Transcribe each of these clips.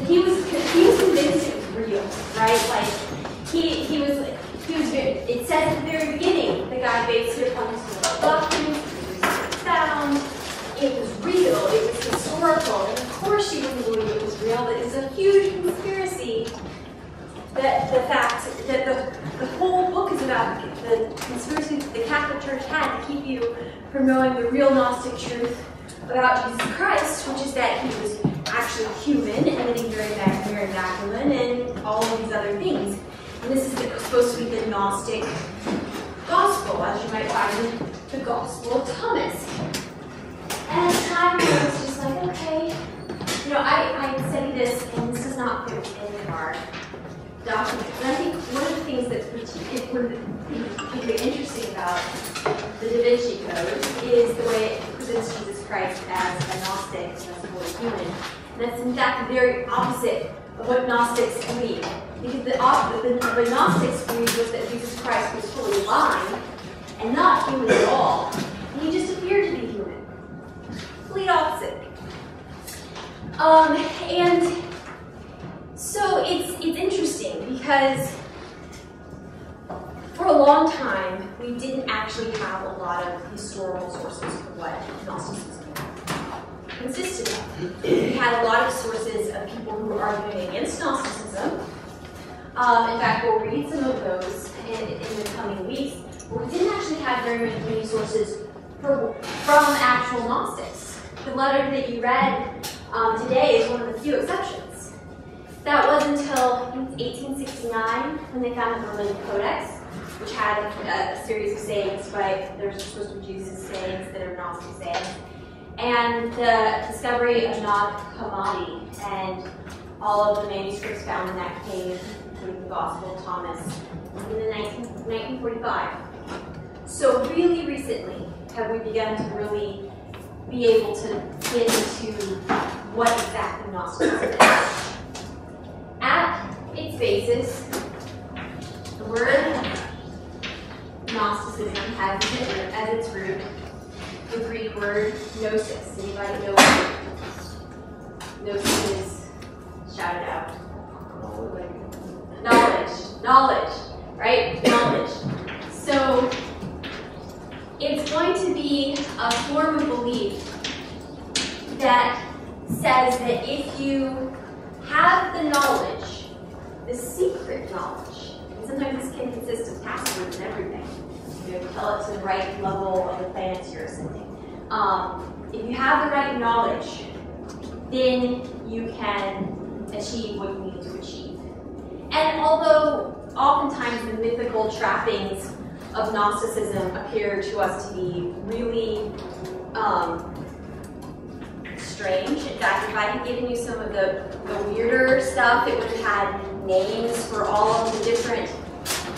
he was convinced it was real, right? Like he was very, it says at the very beginning, the guy based it upon historical documents, it was found, it was real, it was historical, and of course she wouldn't believe it was real, but it's a huge conspiracy that the fact that the whole book is about the conspiracy that the Catholic Church had to keep you from knowing the real Gnostic truth about Jesus Christ, which is that he was actually human and living during Mary Magdalene and all of these other things. And this is supposed to be the Gnostic gospel, as you might find in the Gospel of Thomas. And at the time, I was just like, okay, you know, I studied this, and this does not fit in our document. And I think one of the things that's particularly interesting about the Da Vinci Code is the way it presents Jesus Christ as a Gnostic, as a fully human. And that's in fact the very opposite of what Gnostics believe. Because what Gnostics believed was that Jesus Christ was fully divine and not human at all. And he just appeared to be human. Complete opposite. And so it's interesting because for a long time we didn't actually have a lot of historical sources for what Gnosticism consisted of. We had a lot of sources of people who were arguing against Gnosticism. In fact, we'll read some of those in the coming weeks. But we didn't actually have very many sources from actual Gnostics. The letter that you read today is one of the few exceptions. That was until 1869 when they found the Berlin Codex, which had a series of sayings, right? There's supposed to be Jesus sayings that are Gnostic sayings. And the discovery of Nag Hammadi and all of the manuscripts found in that cave, including the Gospel of Thomas, in the 1945. So really recently have we begun to really be able to get into what exactly Gnosticism is. At its basis, the word Gnosticism has as its root the Greek word gnosis. Anybody know what gnosis is? Shout it out. Knowledge, right? Knowledge. So it's going to be a form of belief that says that if you have the knowledge, the secret knowledge, and sometimes this can consist of passwords and everything. You know, tell it to the right level of the planets you're ascending. If you have the right knowledge, then you can achieve what you need to achieve. And although oftentimes the mythical trappings of Gnosticism appear to us to be really strange. In fact, if I had given you some of the weirder stuff, it would have had names for all of the different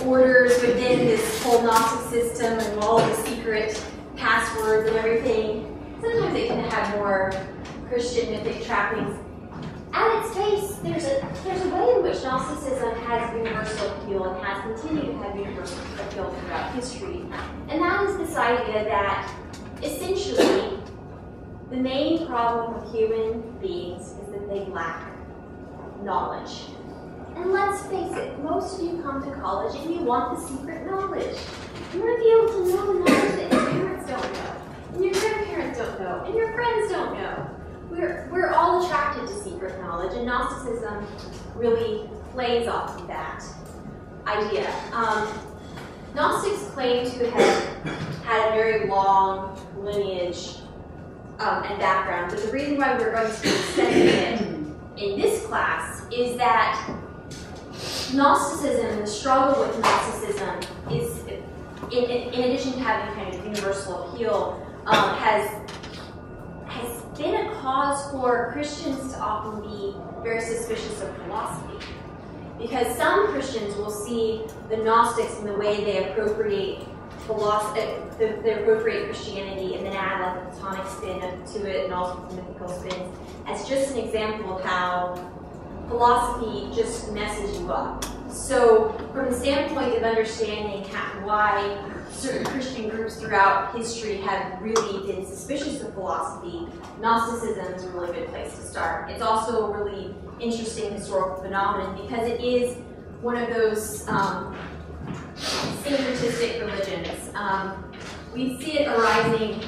orders within this whole Gnostic system and all of the secret passwords and everything. Sometimes it can have more Christian mythic trappings. At its base, there's a way in which Gnosticism has universal appeal and has continued to have universal appeal throughout history. And that is this idea that essentially the main problem with human beings is that they lack knowledge. And let's face it, most of you come to college and you want the secret knowledge. You want to be able to know the knowledge that your parents don't know, and your grandparents don't know, and your friends don't know. We're all attracted to secret knowledge, and Gnosticism really plays off of that idea. Gnostics claim to have had a very long lineage and background, but the reason why we're going to be studying it in this class is that Gnosticism, the struggle with Gnosticism, is, in addition to having kind of universal appeal, has been a cause for Christians to often be very suspicious of philosophy. Because some Christians will see the Gnostics in the way they appropriate philosophy, they appropriate Christianity and then add like a Platonic spin to it and also mythical spins as just an example of how philosophy just messes you up. So from the standpoint of understanding why certain Christian groups throughout history have really been suspicious of philosophy, Gnosticism is a really good place to start. It's also a really interesting historical phenomenon because it is one of those syncretistic religions. We see it arising.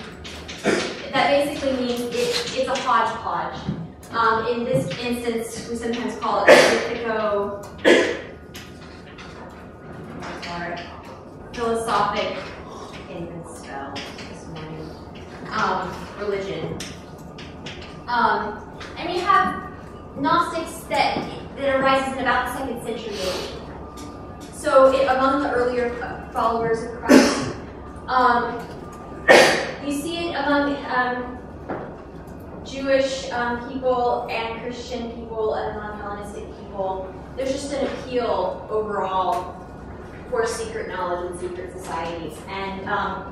That basically means it's a hodgepodge. In this instance, we sometimes call it philosophic, I can't even spell this morning, religion. And we have Gnostics that arises in about the 2nd century AD. So among the earlier followers of Christ, you see it among Jewish people and Christian people and among Hellenistic people. There's just an appeal overall for secret knowledge and secret societies. And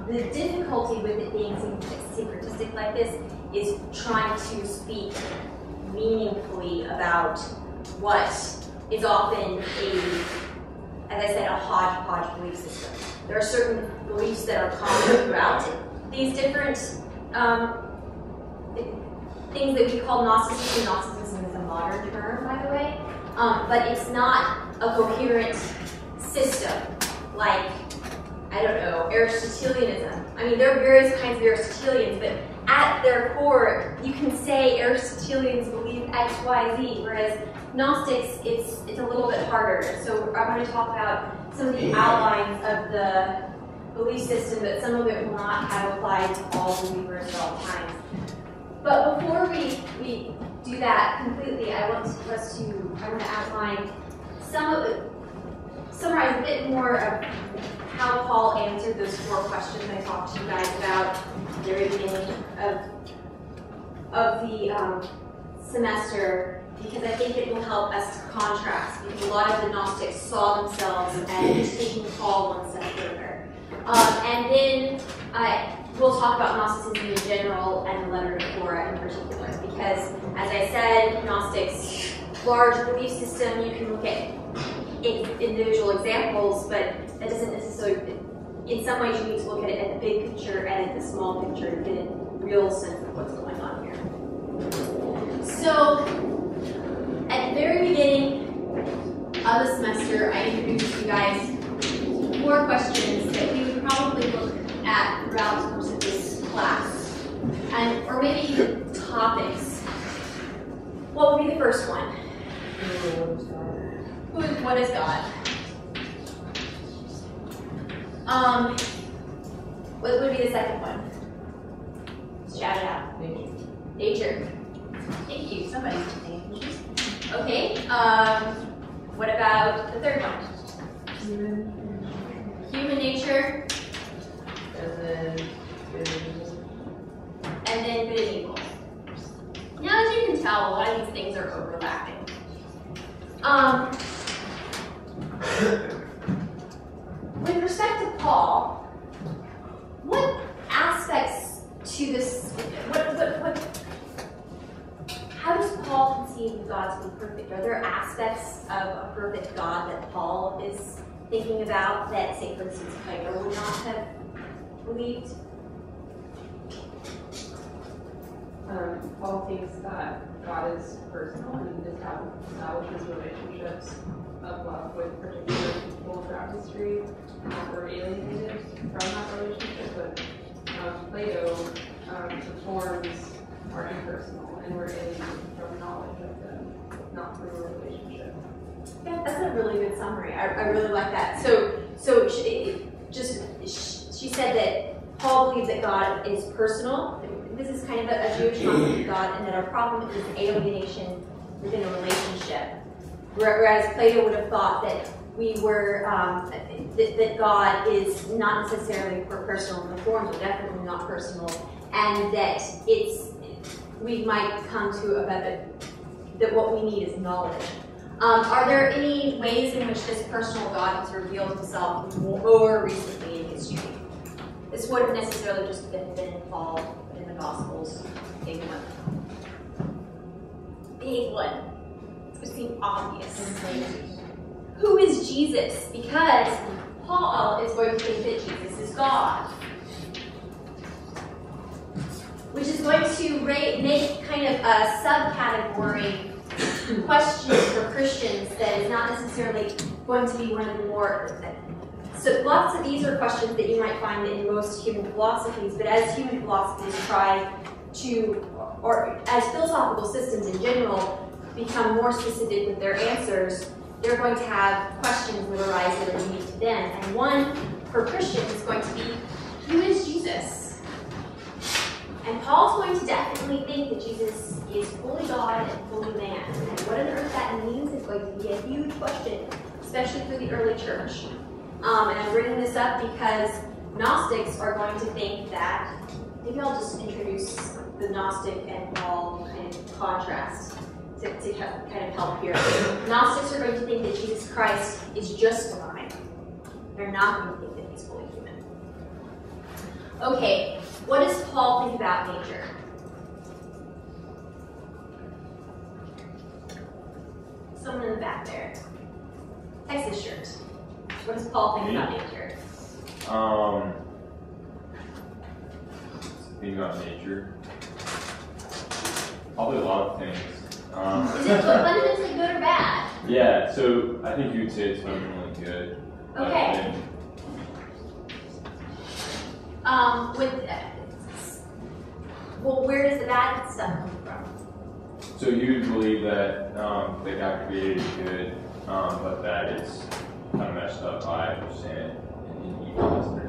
the difficulty with it being syncretistic like this is trying to speak meaningfully about what is often as I said, a hodgepodge belief system. There are certain beliefs that are common throughout these different things that we call Gnosticism. Gnosticism is a modern term, by the way, but it's not a coherent system like, I don't know, Aristotelianism. I mean, there are various kinds of Aristotelians, but at their core, you can say Aristotelians believe X, Y, Z, whereas Gnostics, it's a little bit harder. So I'm going to talk about some of the outlines of the belief system, but some of it will not have applied to all believers at all times. But before we do that completely, I want to outline summarize a bit more of how Paul answered those 4 questions I talked to you guys about at the very beginning of the semester, because I think it will help us to contrast, because a lot of the Gnostics saw themselves as taking Paul one step further. And then we'll talk about Gnosticism in general and the letter to Torah in particular, because as I said, Gnostics, large belief system, you can look at individual examples, but that doesn't necessarily, in some ways you need to look at it at the big picture and at the small picture to get a real sense of what's going on here. So, at the very beginning of the semester, I introduced you guys 4 questions that we would probably look at throughout the course of this class, or maybe even topics. What would be the first one? What is God? What would be the second one? Shout it out. Nature. Thank you. Somebody's saying nature. Okay. What about the third one? Human nature. And then good and evil. Now, as you can tell, a lot of these things are overlapping. With respect to Paul, what aspects to this, how does Paul conceive of God to be perfect? Are there aspects of a perfect God that Paul is thinking about that, say, for instance, Plato would not have believed? Paul thinks that God is personal and establishes relationships of love with particular people throughout history that were alienated from that relationship, but Plato, the forms are impersonal and we're alienated from knowledge of them, not through a relationship. Yeah, that's a really good summary. I really like that. So she said that Paul believes that God is personal. This is kind of a Jewish concept of God, and that our problem is alienation within a relationship. Whereas Plato would have thought that we were that God is not necessarily personal. The forms are definitely not personal, and that we might come to that what we need is knowledge. Are there any ways in which this personal God has revealed himself more recently in history? This wouldn't necessarily just been in Paul, but in the Gospels. Big one. Big one. It would seem obvious. Who is Jesus? Because Paul is going to think that Jesus is God, which is going to make kind of a subcategory question for Christians that is not necessarily going to be one of the more. So lots of these are questions that you might find in most human philosophies, but as human philosophies try to, or as philosophical systems in general, become more specific with their answers, they're going to have questions that arise that are unique to them. And one for Christians is going to be, who is Jesus? And Paul's going to definitely think that Jesus is fully God and fully man. And what on earth that means is going to be a huge question, especially for the early church. And I'm bringing this up because Gnostics are going to think that, maybe I'll just introduce the Gnostic and Paul kind of contrast to kind of help here. Gnostics are going to think that Jesus Christ is just divine. They're not going to think that he's fully human. Okay, what does Paul think about nature? Someone in the back there. Texas shirt. What does Paul think about nature? Think about nature. Probably a lot of things. Is it fundamentally good or bad? Yeah, so I think you would say it's fundamentally good. Okay. Well, where does the bad stuff come from? So you would believe that that God created is good, but that it's kind of messed up by sin and evil.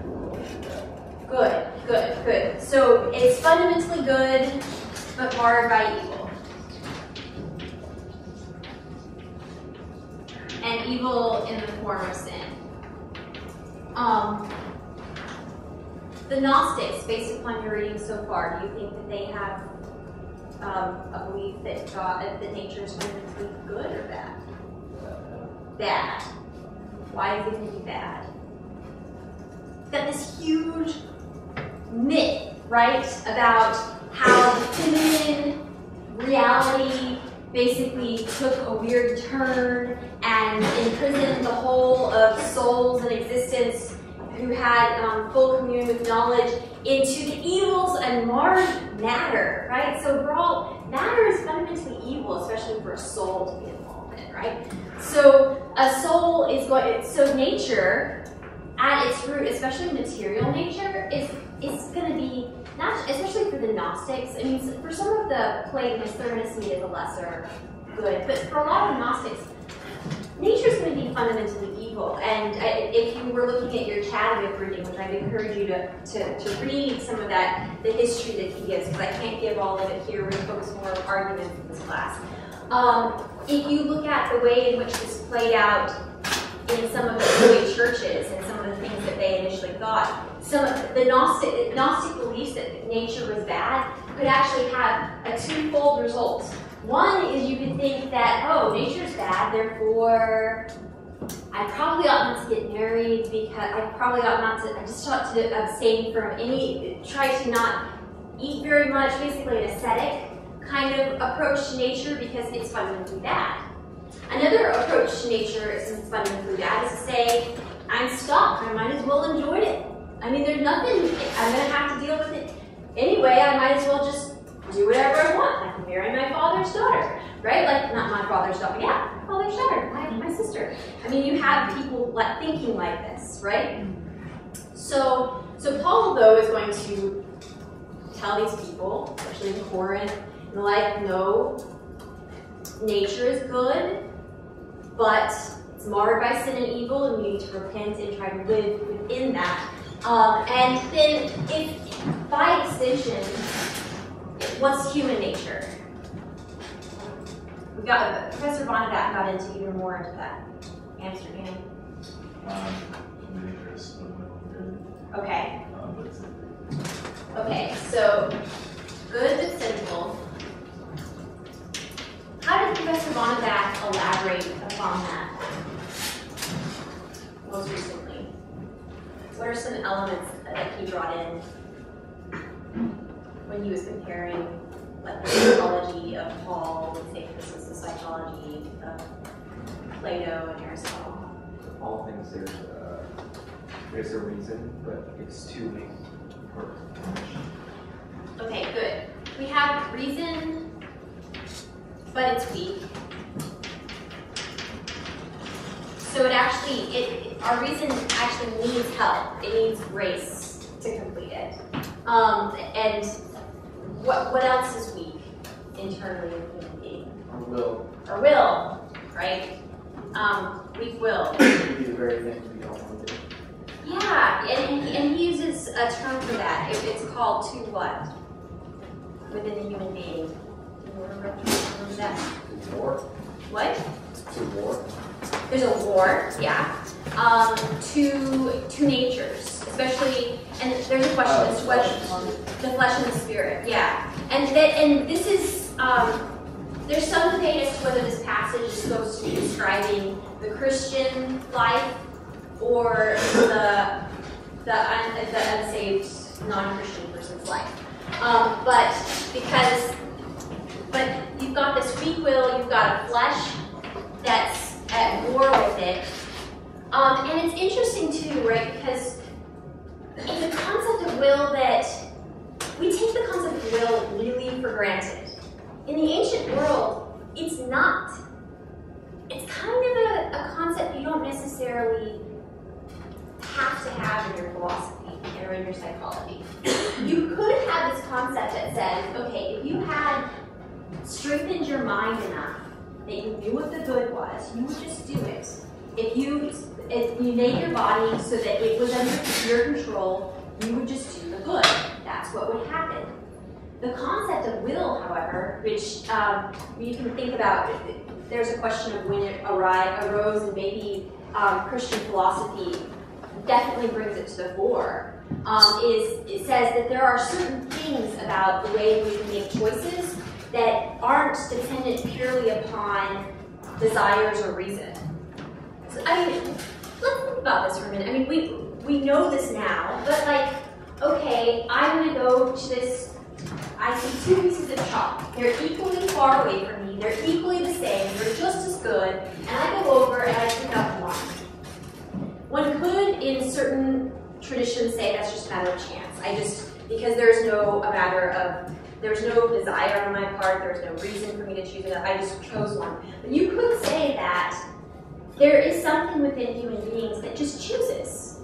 Good. So it's fundamentally good, but marred by evil. And evil in the form of sin. The Gnostics, based upon your reading so far, do you think that they have a belief that that nature is fundamentally good or bad? Bad. Why do you think it's bad? Got this huge myth, right, about how the feminine reality basically took a weird turn and imprisoned the whole of souls in existence who had full communion with knowledge into the evils and marred matter, right? So matter is fundamentally evil, especially for a soul to be involved in, right? So a soul is so nature, at its root, especially material nature, is going to be, not especially for the Gnostics, I mean, for some of the Platonists, they're going to see it as a lesser good, but for a lot of Gnostics, nature is going to be fundamentally evil. And if you were looking at your Chadwick reading, which I'd encourage you to read some of that, the history that he gives, because I can't give all of it here, we're going to focus more on arguments in this class. If you look at the way in which this played out in some of the early churches and some of the things that they initially thought, some of the Gnostic beliefs that nature was bad could actually have a twofold result. One is you could think that, oh, nature's bad, therefore I probably ought not to get married because I just ought to abstain from try to not eat very much, basically an ascetic kind of approach to nature because it's fundamentally bad. Another approach to nature, since it's fundamentally bad, is to say, I'm stuck, I might as well enjoy it. I mean, there's nothing, I'm going to have to deal with it anyway, I might as well just do whatever I want. I can marry my father's daughter, right? Like, not my father's daughter, yeah, my father's daughter, my sister. I mean, you have people thinking like this, right? So Paul, though, is going to tell these people, especially in Corinth, and the like, no, nature is good, but it's marred by sin and evil, and you need to repent and try to live within that. And then, if by extension, what's human nature? Professor Bonneback got even more into that. Answer, Danny. Human nature is fundamentally good. Okay. But sinful. Okay, so good but sinful. How did Professor Bonneback elaborate upon that most recently? What are some elements that he brought in when he was comparing the psychology of Paul with, say, for instance, the psychology of Plato and Aristotle? Paul thinks there's there's a reason, but it's too weak for permission. Okay, good. We have reason, but it's weak. So our reason actually needs help. It needs grace to complete it. And what else is weak internally in a human being? Our will. Our will, right? Weak will. To do the very things we don't want to do. Yeah, and he uses a term for that. It's called to what? Within the human being. Do you remember that? War. What? To war. There's a war, yeah. Two natures, especially, and there's a question as to what the flesh and the spirit, yeah. And this is there's some debate as to whether this passage is supposed to be describing the Christian life or the unsaved non-Christian person's life. But you've got this weak will, you've got a flesh that's at war with it. And it's interesting too, right? Because it's a concept of will that we take the concept of will really for granted. In the ancient world, it's not. It's kind of a concept you don't necessarily have to have in your philosophy or in your psychology. You could have this concept that says, okay, if you had strengthened your mind enough that you knew what the good was, you would just do it. If you made your body so that it was under your control, you would just do the good. That's what would happen. The concept of will, however, which you can think about, there's a question of when it arose, and maybe Christian philosophy definitely brings it to the fore, it says that there are certain things about the way we make choices that aren't dependent purely upon desires or reason. So, I mean, let's think about this for a minute. I mean, we know this now, but like, okay, I'm gonna go to this, I see two pieces of chalk. They're equally far away from me, they're equally the same, they're just as good, and I go over and I pick up one. One could, in certain traditions, say that's just a matter of chance. Because there's no desire on my part, there's no reason for me to choose it, I just chose one. But you could say that there is something within human beings that just chooses.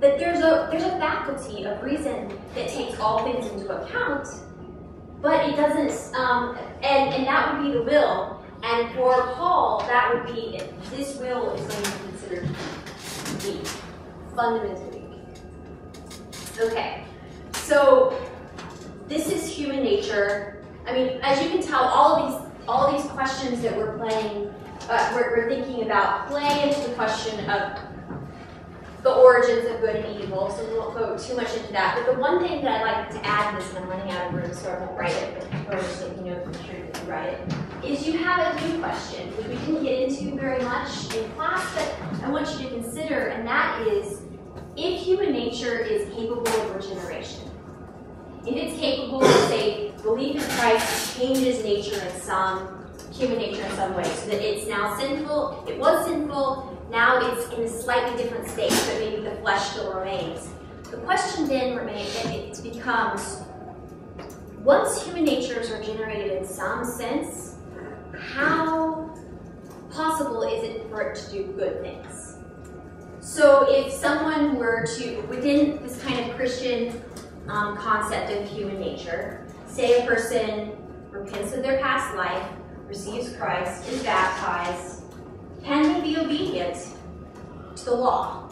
That there's a faculty of reason that takes all things into account, but it doesn't, and that would be the will. And for Paul, that would be, this will is going to be considered weak, fundamentally weak. Okay, so this is human nature. I mean, as you can tell, all these questions that we're playing, we're thinking about play into the question of the origins of good and evil, so we won't go too much into that. But the one thing that I'd like to add to this, and I'm running out of room, so I won't write it, but or just taking notes, I'm sure you can write it, is you have a new question, which we didn't get into very much in class, but I want you to consider, and that is, if human nature is capable of regeneration, if it's capable of, say, belief in Christ changes nature in human nature in some way, so that it's now sinful, it was sinful, now it's in a slightly different state, but maybe the flesh still remains. The question then becomes, once human natures are generated in some sense, how possible is it for it to do good things? So if someone were to, within this kind of Christian concept of human nature, say a person repents of their past life, receives Christ, is baptized, can they be obedient to the law?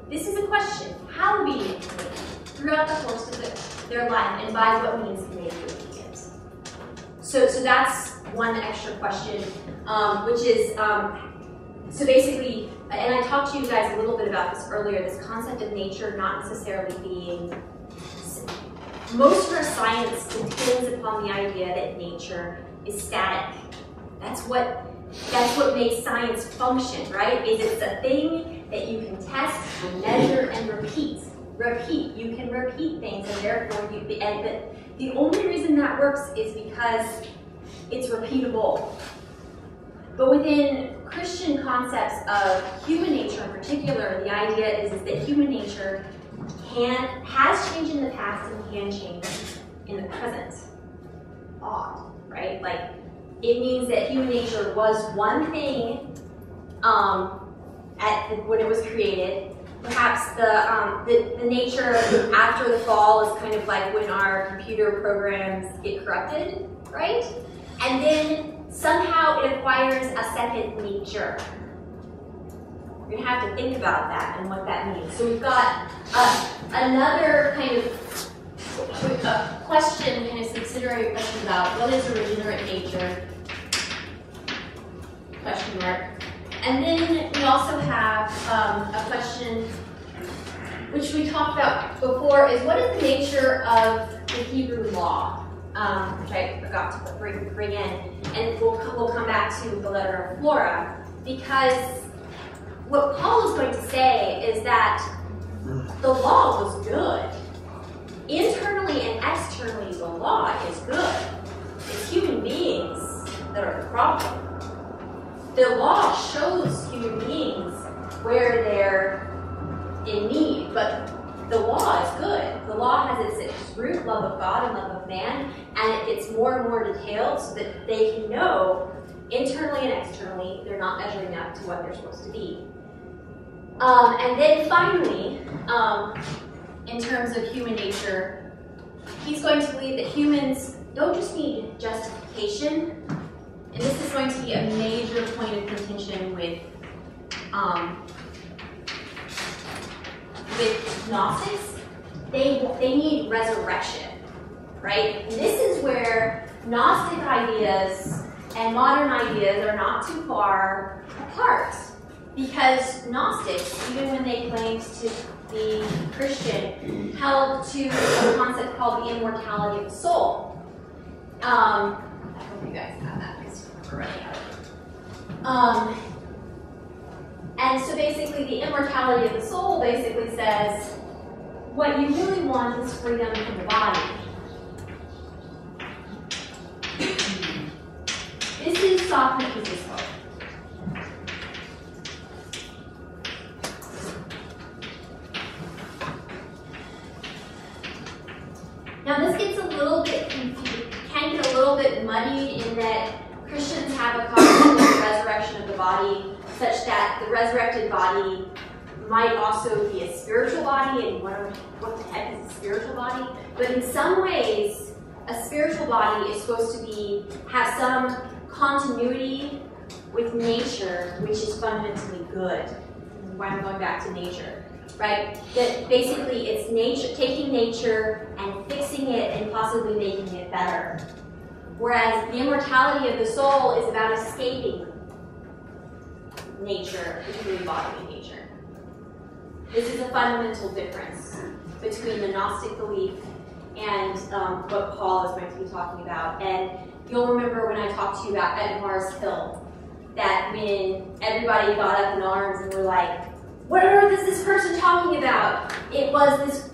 This is a question. How obedient can they be throughout the course of their life, and by what means can they be obedient? So that's one extra question, which is, so basically, and I talked to you guys a little bit about this earlier, this concept of nature not necessarily being, most of our science depends upon the idea that nature is static. That's what makes science function, right? Is it's a thing that you can test and measure and repeat. You can repeat things, and therefore but the only reason that works is because it's repeatable. But within Christian concepts of human nature in particular, the idea is that human nature has changed in the past and can change in the present. Odd, right? Like, it means that human nature was one thing when it was created. Perhaps the nature after the fall is kind of like when our computer programs get corrupted, right? And then somehow it acquires a second nature. You're going to have to think about that and what that means. So we've got another kind of question, kind of subsidiary question about what is a regenerate nature? Question mark. And then we also have a question which we talked about before, is what is the nature of the Hebrew law? Which I forgot to bring in. And we'll come back to the letter of Flora, because what Paul is going to say is that the law was good. Internally and externally, the law is good. It's human beings that are the problem. The law shows human beings where they're in need, but the law is good. The law has its root, love of God and love of man, and it gets more and more detailed so that they can know internally and externally they're not measuring up to what they're supposed to be. And then finally, in terms of human nature, he's going to believe that humans don't just need justification, and this is going to be a major point of contention with Gnostics. They need resurrection, right? And this is where Gnostic ideas and modern ideas are not too far apart, because Gnostics, even when they claimed to be Christian, held to a concept called the immortality of the soul. I hope you guys have that because we're running out. And so basically the immortality of the soul basically says what you really want is freedom from the body. This is Socrates' hope. Now this gets a little bit confused, can get a little bit muddied in that Christians have a concept of the resurrection of the body such that the resurrected body might also be a spiritual body, and what the heck is a spiritual body? But in some ways, a spiritual body is supposed to have some continuity with nature, which is fundamentally good. Why I'm going back to nature, right? That basically it's nature, taking nature and fixing it and possibly making it better. Whereas the immortality of the soul is about escaping nature, the human bodily nature. This is a fundamental difference between the Gnostic belief and what Paul is going to be talking about. And you'll remember when I talked to you about at Mars Hill, that when everybody got up in arms and were like, what on earth is this person talking about? It was this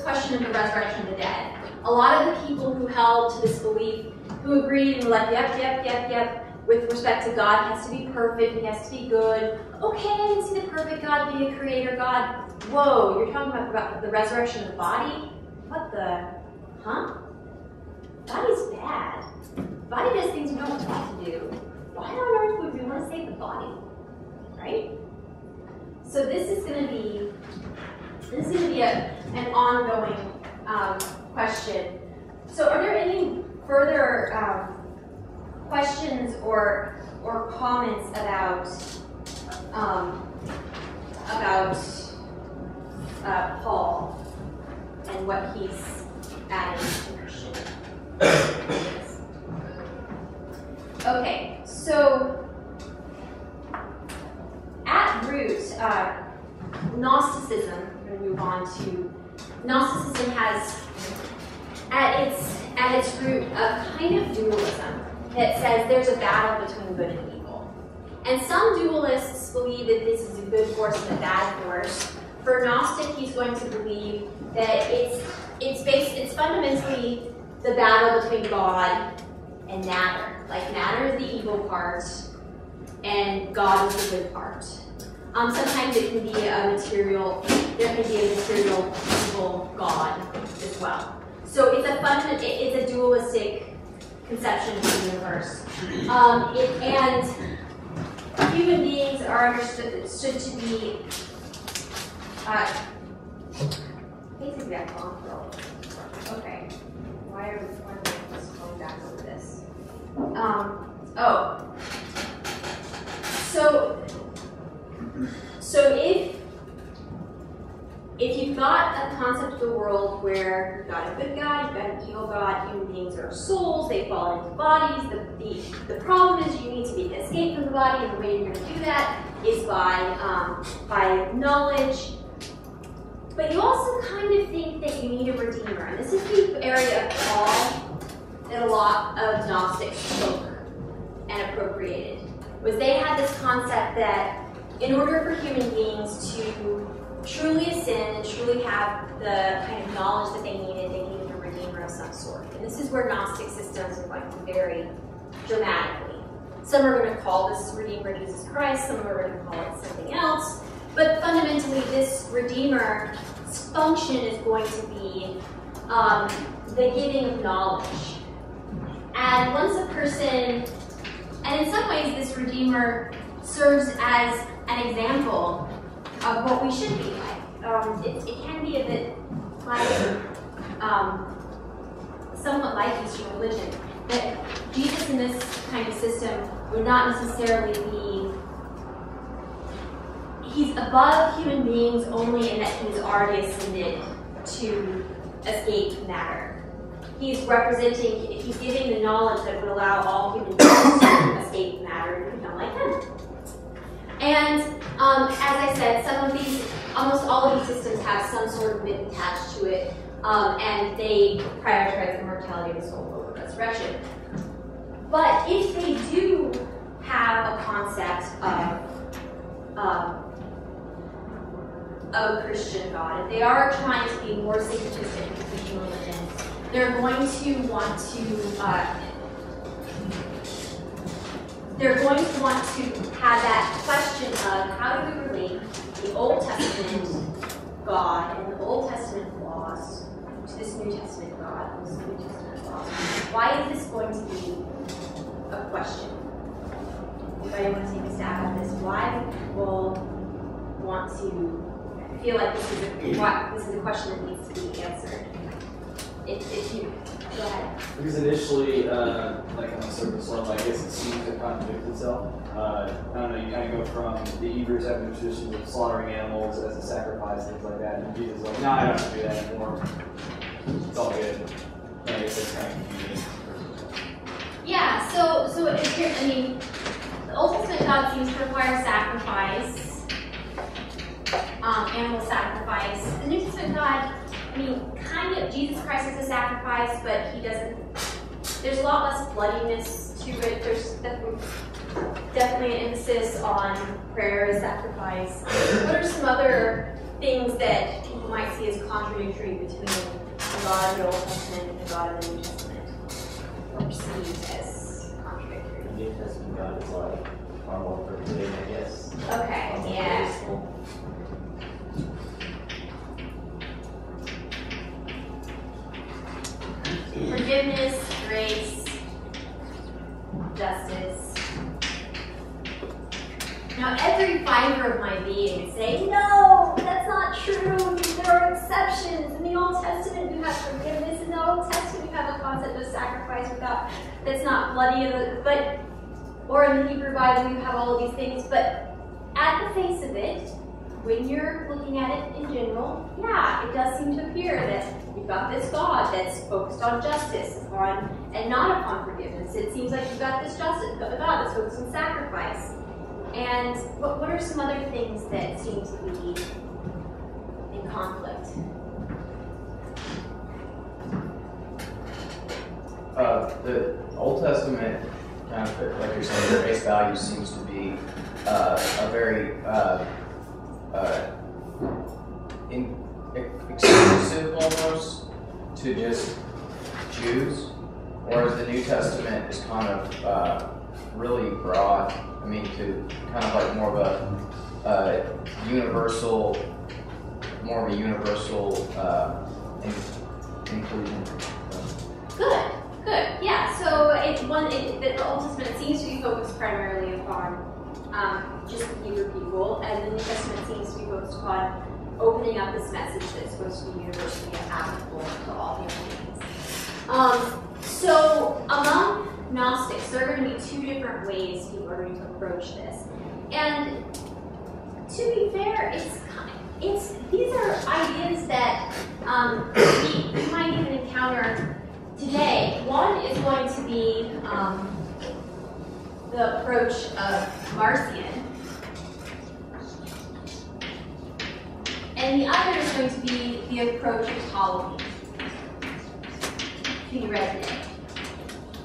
question of the resurrection of the dead. A lot of the people who held to this belief, who agreed and were like, yep, with respect to God, has to be perfect, he has to be good. Okay, I can see the perfect God being a creator God. Whoa, you're talking about the resurrection of the body? What the, huh? Body's bad. Body does things we don't want to do. Why on earth would we want to save the body, right? So this is going to be an ongoing question. So are there any further questions or comments about Paul and what he's adding to Christianity? Okay, so at root, Gnosticism, I'm going to move on to, Gnosticism has at its root a kind of dualism that says there's a battle between good and evil. And some dualists believe that this is a good force and a bad force. For Gnostic, he's going to believe that it's fundamentally the battle between God and matter. Like matter is the evil part, and God is the good part. Sometimes it can be there can be a material, evil God as well. So it's a dualistic conception of the universe. And human beings are understood to be basically that long throw. Okay. Why are we just going back over this? So if you've got a concept of the world where you've got a good God, you've got an evil God, human beings are souls, they fall into bodies. The problem is you need to escape from the body, and the way you're going to do that is by knowledge. But you also kind of think that you need a redeemer. And this is the area of Paul that a lot of Gnostics took and appropriated. Was they had this concept that in order for human beings to truly ascend and truly have the kind of knowledge that they needed a redeemer of some sort. And this is where Gnostic systems are going to vary dramatically. Some are going to call this redeemer Jesus Christ, some are going to call it something else. But fundamentally, this redeemer's function is going to be the giving of knowledge. And once a person, and in some ways this redeemer serves as an example of what we should be like. It can be a bit like, somewhat like Eastern religion, that Jesus in this kind of system would not necessarily be, he's above human beings only in that he's already ascended to escape matter. He's representing, he's giving the knowledge that would allow all human beings to escape matter and become like him. And as I said, some of these, almost all of these systems have some sort of myth attached to it, and they prioritize the mortality of the soul over resurrection. But if they do have a concept of a Christian God, if they are trying to be more syncretistic with Christian religion, they're going to want to have that question of how do we relate the Old Testament God and the Old Testament laws to this New Testament God and this New Testament laws. Why is this going to be a question? Anybody want to take a stab at this? Why do people want to feel like this is a question that needs to be answered? If you go ahead. Because initially, like on the surface level, I guess it seems to contradict itself. I don't know, you kind of go from the Hebrews having a tradition of slaughtering animals as a sacrifice, things like that, and Jesus is like, no, I don't have to do that anymore. It's all good. And I guess it's kind of confusing. Yeah, so I mean, the Old Testament God seems to require sacrifice, animal sacrifice. The New Testament God, I mean, kind of, Jesus Christ is a sacrifice, but he doesn't, there's a lot less bloodiness to it. There's definitely an emphasis on prayer as sacrifice. What are some other things that people might see as contradictory between the God of the Old Testament and the God of the New Testament? Or perceived as contradictory? The New Testament God is like far more forgiving, I guess. Okay, yeah. Graceful. Forgiveness, grace, justice. Now, every fiber of my being would say, no, that's not true. There are exceptions. In the Old Testament, you have forgiveness. In the Old Testament, you have a concept of sacrifice that's not bloody. Or in the Hebrew Bible, you have all of these things. But at the face of it, when you're looking at it in general, yeah, it does seem to appear that you've got this God that's focused on justice and not upon forgiveness. It seems like you've got this justice God that's focused on sacrifice. And what are some other things that seem to be in conflict? The Old Testament kind of, like you're saying, the face value seems to be a very exclusive almost to just Jews, whereas the New Testament is kind of really broad. I mean, to kind of like more of a universal, inclusion. Good, good. Yeah, so the Old Testament seems to be focused primarily upon just the Hebrew people, and the New Testament seems to be focused upon opening up this message that's supposed to be universally applicable to all human beings. So among Gnostics, there are going to be two different ways people are going to approach this. And to be fair, these are ideas that we might even encounter today. One is going to be the approach of Marcion, and the other is going to be the approach of Ptolemy, to be read today.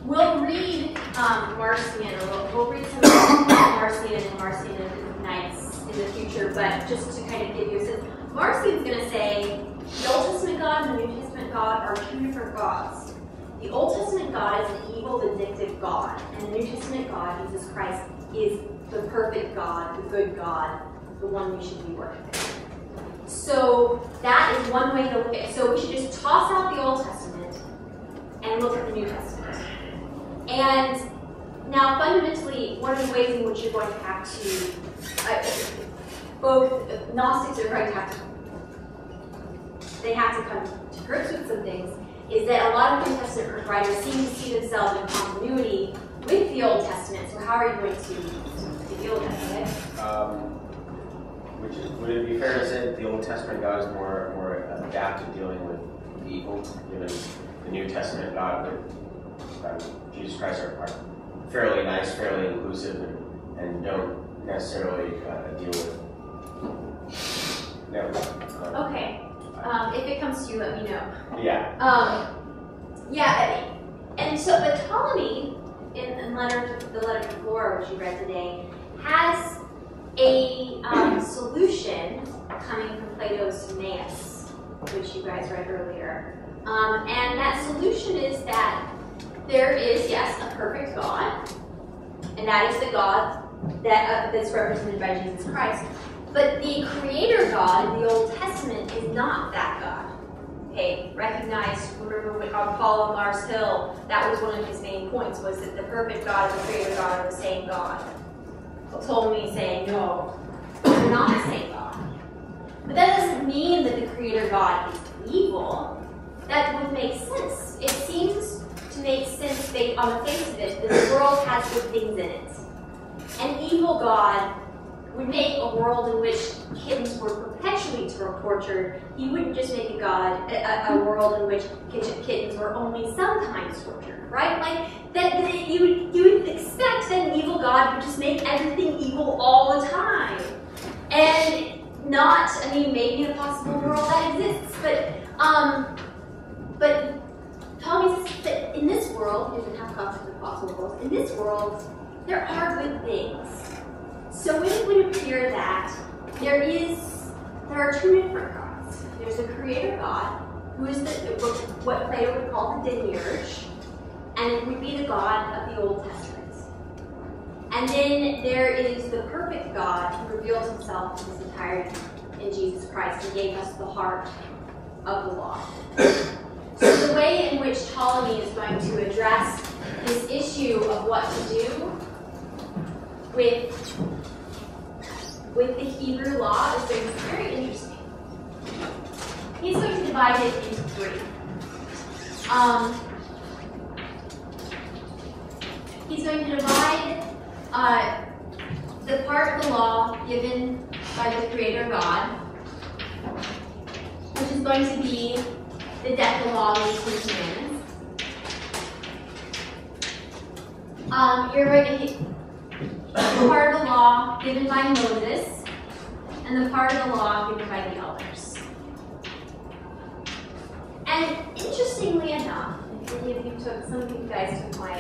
We'll read Marcion, or we'll read some of Marcion and Marcion Knights in the future, but just to kind of give you a sense, Marcion's going to say the Old Testament God and the New Testament God are two different gods. The Old Testament God is an evil, vindictive God, and the New Testament God, Jesus Christ, is the perfect God, the good God, the one we should be worshiping. So that is one way to look at it. So we should just toss out the Old Testament and look at the New Testament. And now, fundamentally, one of the ways in which you're going to have to, both Gnostics are going to have to, they have to come to grips with some things, is that a lot of New Testament writers seem to see themselves in continuity with the Old Testament. So how are you going to deal with that? Would it be fair to say that the Old Testament God is more adept at dealing with evil, given the New Testament God with Jesus Christ are fairly nice, fairly inclusive, and don't necessarily deal with. Okay. If it comes to you, let me know. Yeah. Yeah. And so, but Ptolemy, in the letter to Flora, which you read today, has a solution coming from Plato's Timaeus, which you guys read earlier. And that solution is that there is, yes, a perfect God, and that is the God that's represented by Jesus Christ. But the creator God in the Old Testament is not that God. Okay, remember on Paul on Mars Hill, that was one of his main points, was that the perfect God and the creator God are the same God. Ptolemy saying, no, they're not the same God. But that doesn't mean that the creator God is evil. That would make sense. It seems to make sense based on the face of it that the world has good things in it. An evil God would make a world in which kittens were perpetually tortured. He wouldn't just make a world in which kittens were only sometimes tortured, right? Like that you would expect that an evil God would just make everything evil all the time, and not. I mean, maybe in a possible world that exists, but Ptolemy says that in this world, he doesn't have concept of possible worlds. In this world, there are good things. So it would appear that there are two different gods. There's a creator God, who is what Plato would call the demiurge, and it would be the God of the Old Testament. And then there is the perfect God who reveals himself in his entirety in Jesus Christ and gave us the heart of the law. So the way in which Ptolemy is going to address this issue of what to do with the Hebrew law is going to be very interesting. He's going to divide it into three. He's going to divide the part of the law given by the Creator God, which is going to be the Decalogue of the 10 Commandments. You're going to the part of the law given by Moses, and the part of the law given by the elders. And interestingly enough, some of you guys took my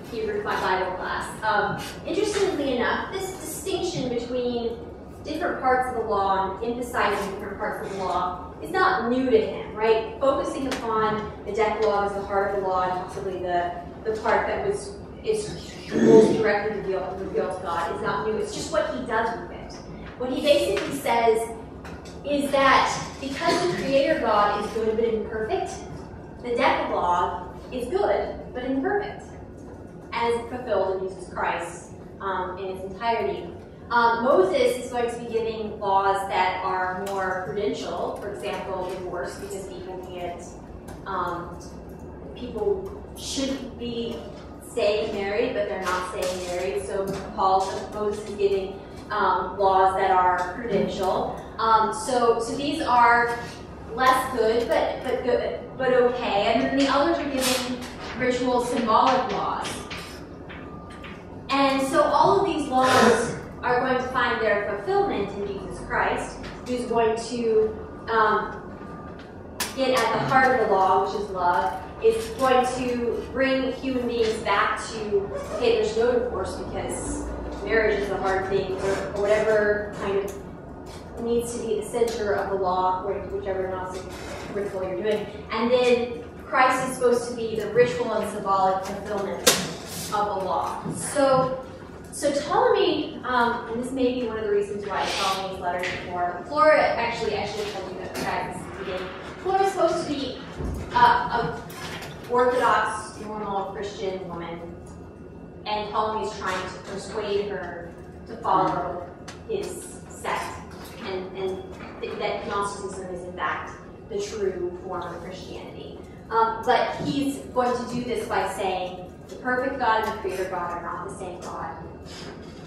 Hebrew Bible class. Interestingly enough, this distinction between different parts of the law and emphasizing different parts of the law is not new to him, right? Focusing upon the Decalogue as the heart of the law and possibly the part that is directly revealed to God is not new. It's just what he does with it. What he basically says is that because the Creator God is good but imperfect, the Decalogue is good but imperfect, as fulfilled in Jesus Christ in its entirety. Moses is going to be giving laws that are more prudential, for example, divorce, because people should be staying married, but they're not staying married. So Moses is giving laws that are prudential. So these are less good, but okay. And then the others are giving ritual symbolic laws. And so all of these laws are going to find their fulfillment in Jesus Christ, who's going to get at the heart of the law, which is love, is going to bring human beings back to, okay, there's no divorce because marriage is a hard thing, or whatever kind of needs to be the center of the law, or whichever Gnostic ritual you're doing. And then Christ is supposed to be the ritual and symbolic fulfillment of the law. So Ptolemy, and this may be one of the reasons why Ptolemy's letters before, Flora actually told you that guys at the beginning. Flora is supposed to be a Orthodox, normal Christian woman, and Ptolemy is trying to persuade her to follow his sect, and that Gnosticism is in fact the true form of Christianity. But he's going to do this by saying the perfect God and the Creator God are not the same God.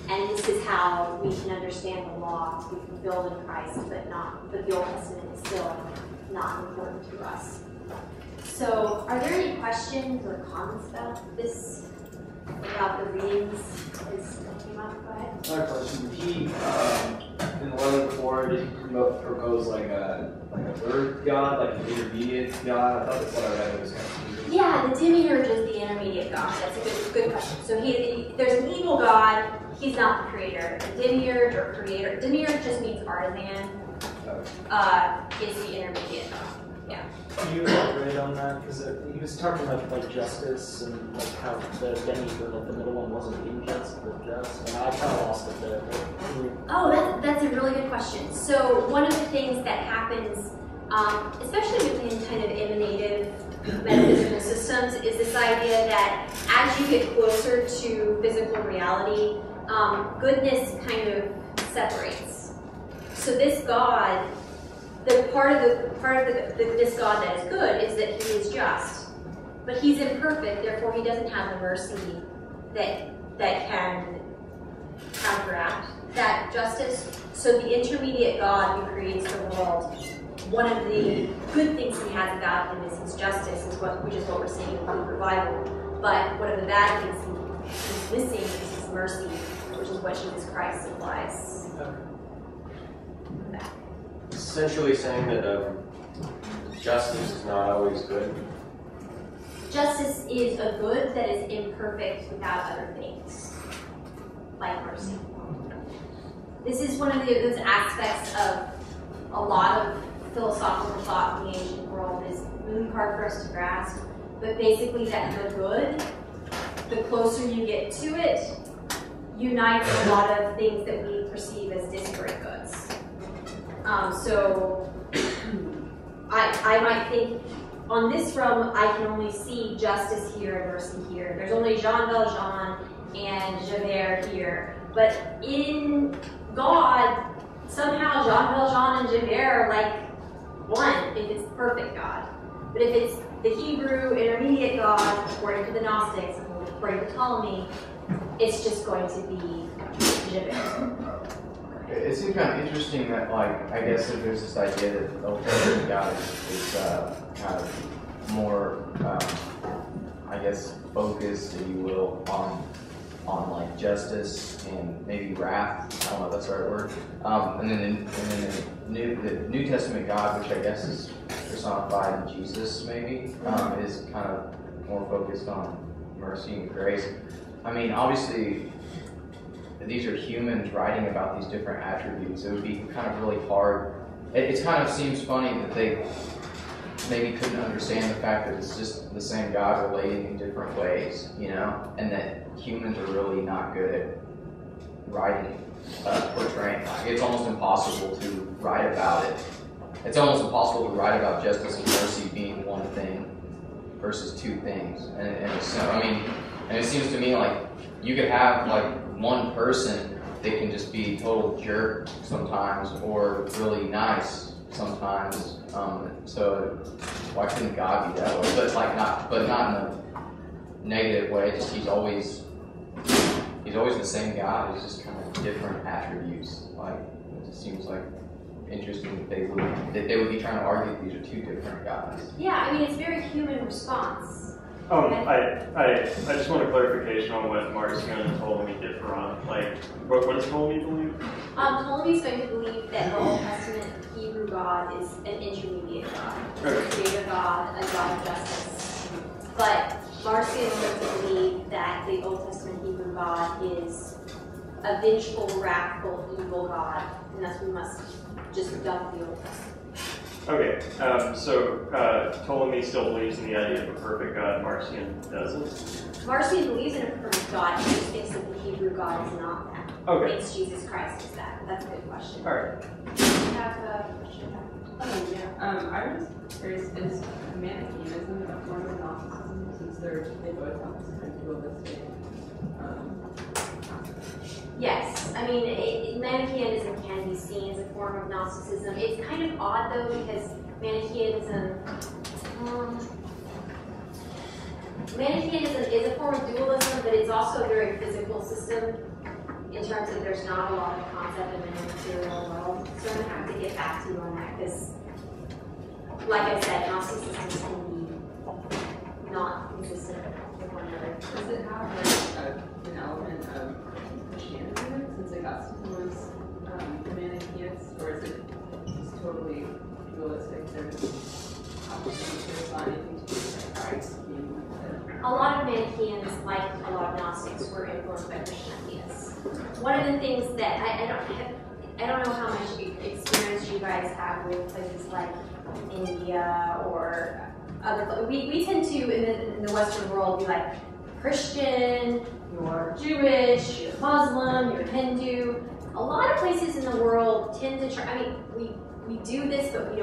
And this is how we can understand the law to be fulfilled in Christ, but the Old Testament is still not important to us. So, are there any questions or comments about this, about the readings that came up? Go ahead. Another question. He, in the letter before, did he propose like a third God, like an intermediate God? I thought that's what I read. It was kind of confusing. Yeah, the demiurge is the intermediate God. That's a good question. So there's an evil God. He's not the creator. The demiurge or creator. Demiurge just means artisan. Is the intermediate God. Yeah. Can you elaborate on that? Because he was talking about like justice and like how the demi for like the middle one wasn't unjust but just, and I kind of lost it there. Oh, that's a really good question. So one of the things that happens, especially within kind of emanative metaphysical systems, is this idea that as you get closer to physical reality, goodness kind of separates. So this God, the part of this God that is good is that he is just, but he's imperfect. Therefore, he doesn't have the mercy that can counteract that justice. So the intermediate God who creates the world, one of the good things he has about him is his justice, which is what we're seeing in the revival. But one of the bad things he's missing is his mercy, which is what Jesus Christ supplies. Essentially saying that justice is not always good. Justice is a good that is imperfect without other things, like mercy. This is one of those aspects of a lot of philosophical thought in the ancient world is really hard for us to grasp, but basically that the good, the closer you get to it, unites a lot of things that we perceive as disparate goods. So I might think on this realm I can only see justice here and mercy here. There's only Jean Valjean and Javert here. But in God, somehow Jean Valjean and Javert are like one if it's perfect God. But if it's the Hebrew intermediate God, according to the Gnostics, according to Ptolemy, it's just going to be Javert. It seems kind of interesting that, like, I guess if there's this idea that the Old Testament God is kind of more, I guess, focused, if you will, on like justice and maybe wrath. I don't know if that's the right word. And then the New Testament God, which I guess is personified in Jesus, maybe, is kind of more focused on mercy and grace. I mean, obviously, these are humans writing about these different attributes. It would be kind of really hard. It kind of seems funny that just maybe couldn't understand the fact that it's just the same God relating in different ways, you know, and that humans are really not good at writing, portraying. Like, it's almost impossible to write about it. It's almost impossible to write about justice and mercy being one thing versus two things. And so, I mean, and it seems to me like you could have like one person that can just be a total jerk sometimes or really nice sometimes. So why couldn't God be that way? But not in a negative way. Just he's always the same God. He's just kind of different attributes. Like it just seems like interesting that they would be trying to argue that these are two different gods. Yeah, I mean it's very human response. I just want a clarification on what Marcion and Ptolemy differ on. Like, what does Ptolemy believe? Ptolemy's going to believe that the Old Testament Hebrew God is an intermediate God, a creator God, a God of justice. But Marcion is going to believe that the Old Testament Hebrew God is a vengeful, wrathful, evil God, and thus we must just dump the Old Testament. Okay, so Ptolemy still believes in the idea of a perfect God. Marcion doesn't. Marcion believes in a perfect God. He just thinks that the Hebrew God is not that. Okay. Thinks Jesus Christ is that. That's a good question. All right. You have a question? I was curious, is Manichaeism a form of Gnosticism since they both have this kind of dualistic? Yes. I mean, Manichaeism can be seen as a form of Gnosticism. It's kind of odd, though, because Manichaeism is a form of dualism, but it's also a very physical system in terms of there's not a lot of concept of an immaterial world. So I'm going to have to get back to you on that because, like I said, Gnosticism can be not consistent with one another. Does it have like an element of Christianity in it, since Augustine was the Manichaeist, or is it just totally dualistic? There's not anything to do with Christ being like A lot of Manichaeans, like a lot of Gnostics, were influenced by Christian ideas. One of the things that I don't know how much experience you guys have with places like India or other. We tend to in the Western world be like Christian, you're Jewish, you're Muslim, you're Hindu. A lot of places in the world tend to try. I mean, we do this, but we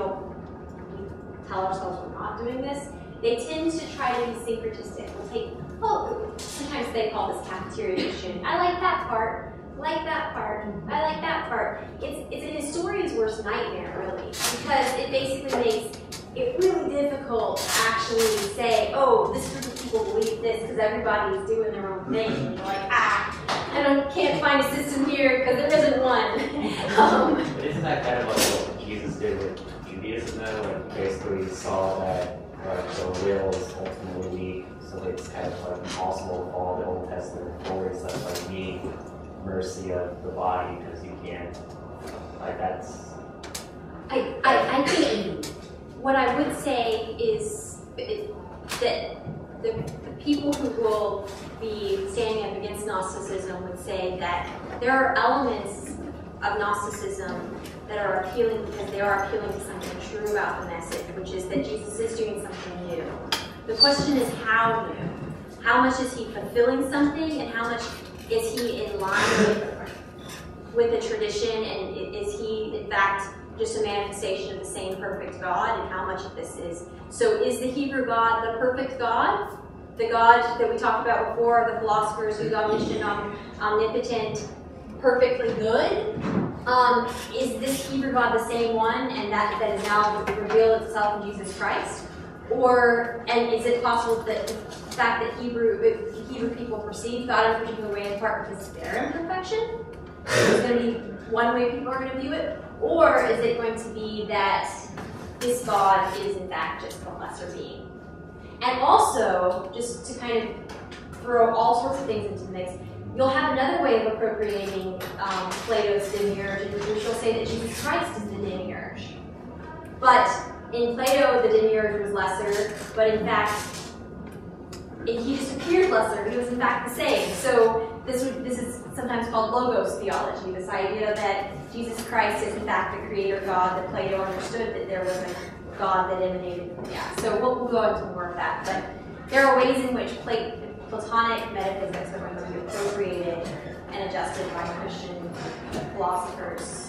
tell ourselves we're not doing this. They tend to try to be syncretistic. We'll take, sometimes they call this cafeteria-ition. I like that part, like that part, I like that part. It's a historian's worst nightmare, really, because it basically makes it really difficult to actually say, oh, this group of people believe this because everybody is doing their own thing. And you're like, can't find a system here because there isn't one. But isn't that kind of like what Jesus did with Judaism, though, when he basically saw that the will is ultimately weak, so it's kind of like impossible to follow the Old Testament forward, such like needing mercy of the body because you can't. Like that's. I think what I would say is that the people who will be standing up against Gnosticism would say that there are elements of Gnosticism that are appealing because they are appealing to something true about the message, which is that Jesus is doing something new. The question is how new? How much is he fulfilling something, and how much is he in line with the tradition, and is he in fact just a manifestation of the same perfect God, and how much of this is. So is the Hebrew God the perfect God? The God that we talked about before, the philosophers who's omniscient, omnipotent, perfectly good? Is this Hebrew God the same one, and that is now revealed itself in Jesus Christ? And is it possible that the fact that Hebrew people perceive God in a particular way in part because of their imperfection? Is going to be one way people are going to view it? Or is it going to be that this God is in fact just a lesser being? And also, just to kind of throw all sorts of things into the mix, you'll have another way of appropriating Plato's demiurge, in which you'll say that Jesus Christ is the demiurge. But in Plato, the demiurge was lesser, but in fact, he just appeared lesser. He was in fact the same. So this is sometimes called logos theology, this idea that Jesus Christ is in fact the creator God, that Plato understood that there was a God that emanated from So we'll go into more of that. But there are ways in which Platonic metaphysics are going to be appropriated and adjusted by Christian philosophers